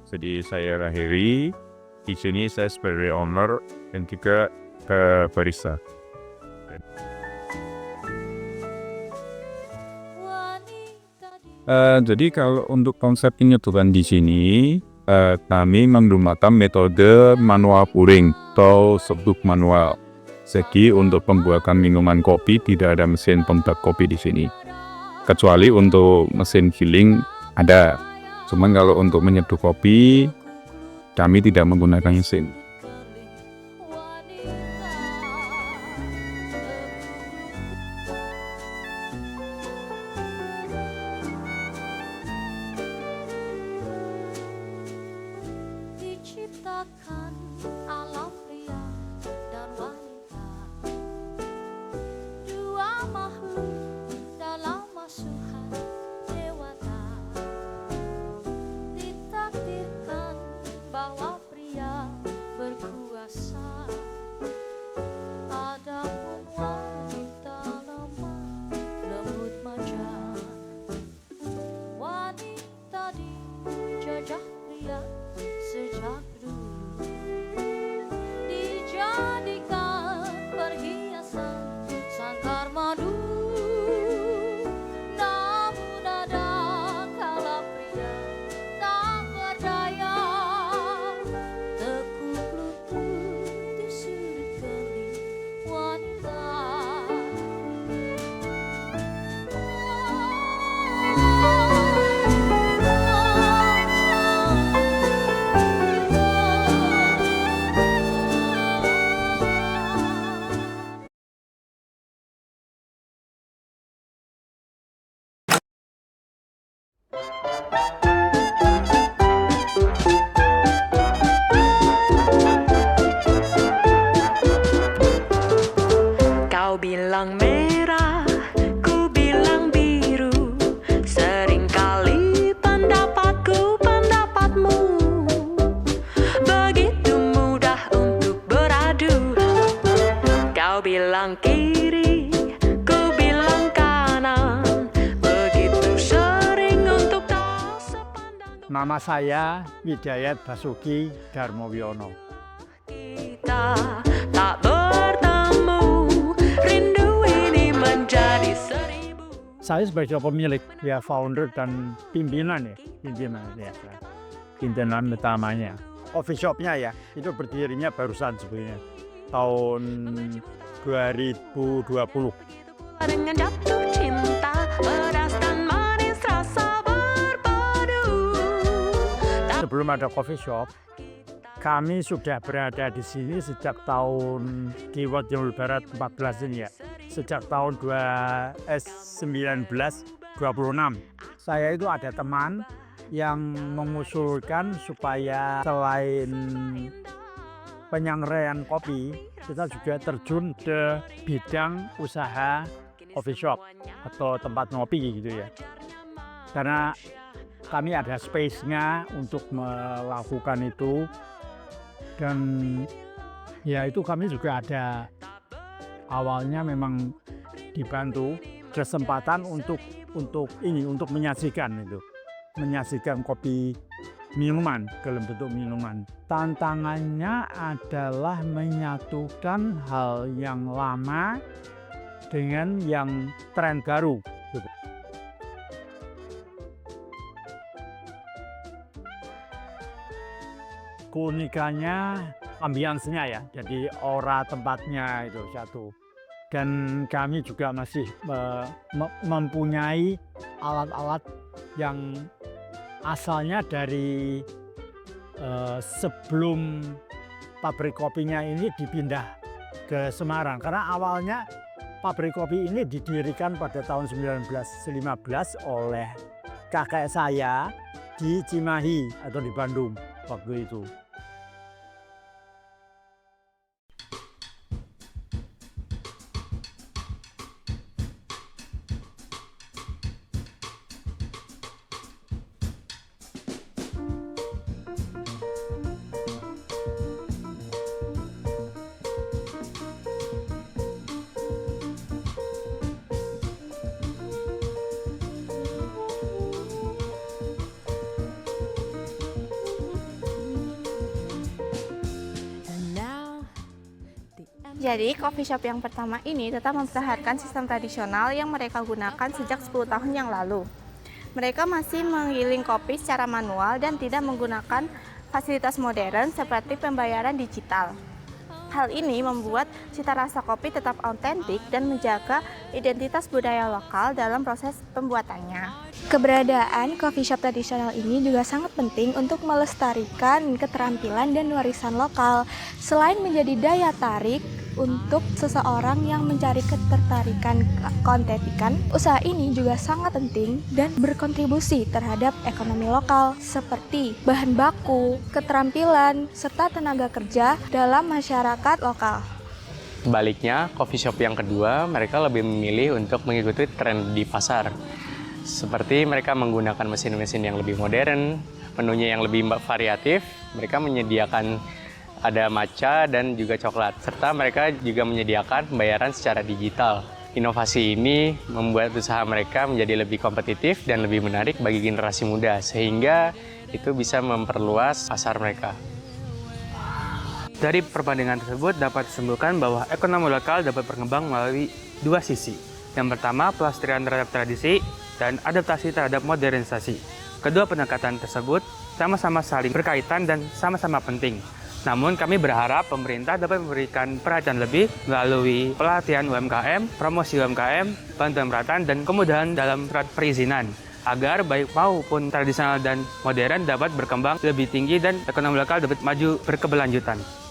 Jadi saya Rahiri, di sini saya sebagai owner dan juga barista. Jadi kalau untuk konsep penyeduhan di sini, kami menggunakan metode manual pouring atau seduh manual. Jadi untuk pembuatan minuman kopi tidak ada mesin pembuat kopi di sini. Kecuali untuk mesin filling ada. Cuman kalau untuk menyeduh kopi, kami tidak menggunakan mesin. Diciptakan alam pria dan wanita, dua makhluk dalam asuhan dewata. Ditakdirkan bahwa pria berkuasa, adapun wanita lemah lembut manja. Wanita dijajah pria sejak dulu, dijadikan perhiasan sangkar madu. Namun ada kala pria tak berdaya, tekuk lutut di sudut keling wanita. Kau bilang merah, ku bilang biru. Seringkali pendapatku pendapatmu, begitu mudah untuk beradu. Kau bilang kiri, ku bilang kanan, begitu sering untuk tak sepandang. Nama saya Widayat Basuki Darmowiono. Kita tak bertemu, rindu ini menjadi seribu. Saya sebagai pemilik, ya founder dan pimpinan pimpinan utamanya. Coffee shopnya ya, itu berdirinya barusan sebenarnya tahun 2020. Dengan jatuh cinta, pedas dan manis rasa berpadu. Sebelum ada coffee shop, kami sudah berada di sini sejak tahun di Timur Barat 14 ini ya. Sejak tahun 1926. Saya itu ada teman yang mengusulkan supaya selain penyangraian kopi, kita juga terjun ke bidang usaha coffee shop atau tempat ngopi gitu ya. Karena kami ada space-nya untuk melakukan itu, dan ya itu kami juga ada awalnya memang dibantu kesempatan untuk menyajikan kopi minuman dalam bentuk minuman. Tantangannya adalah menyatukan hal yang lama dengan yang tren baru. Keunikannya ambience-nya ya, jadi aura tempatnya itu satu. Dan kami juga masih mempunyai alat-alat yang asalnya dari sebelum pabrik kopinya ini dipindah ke Semarang. Karena awalnya pabrik kopi ini didirikan pada tahun 1915 oleh kakek saya di Cimahi atau di Bandung waktu itu. Jadi, coffee shop yang pertama ini tetap mempertahankan sistem tradisional yang mereka gunakan sejak 10 tahun yang lalu. Mereka masih menggiling kopi secara manual dan tidak menggunakan fasilitas modern seperti pembayaran digital. Hal ini membuat cita rasa kopi tetap autentik dan menjaga identitas budaya lokal dalam proses pembuatannya. Keberadaan coffee shop tradisional ini juga sangat penting untuk melestarikan keterampilan dan warisan lokal. Selain menjadi daya tarik untuk seseorang yang mencari ketertarikan keautentikan, usaha ini juga sangat penting dan berkontribusi terhadap ekonomi lokal seperti bahan baku, keterampilan, serta tenaga kerja dalam masyarakat lokal. Sebaliknya, coffee shop yang kedua, mereka lebih memilih untuk mengikuti tren di pasar. Seperti mereka menggunakan mesin-mesin yang lebih modern, menunya yang lebih variatif, mereka menyediakan ada matcha dan juga coklat, serta mereka juga menyediakan pembayaran secara digital. Inovasi ini membuat usaha mereka menjadi lebih kompetitif dan lebih menarik bagi generasi muda, sehingga itu bisa memperluas pasar mereka. Dari perbandingan tersebut dapat disimpulkan bahwa ekonomi lokal dapat berkembang melalui dua sisi. Yang pertama, pelestarian terhadap tradisi dan adaptasi terhadap modernisasi. Kedua pendekatan tersebut sama-sama saling berkaitan dan sama-sama penting. Namun kami berharap pemerintah dapat memberikan perhatian lebih melalui pelatihan UMKM, promosi UMKM, bantuan peralatan, dan kemudahan dalam surat perizinan agar baik maupun tradisional dan modern dapat berkembang lebih tinggi dan ekonomi lokal dapat maju berkeberlanjutan.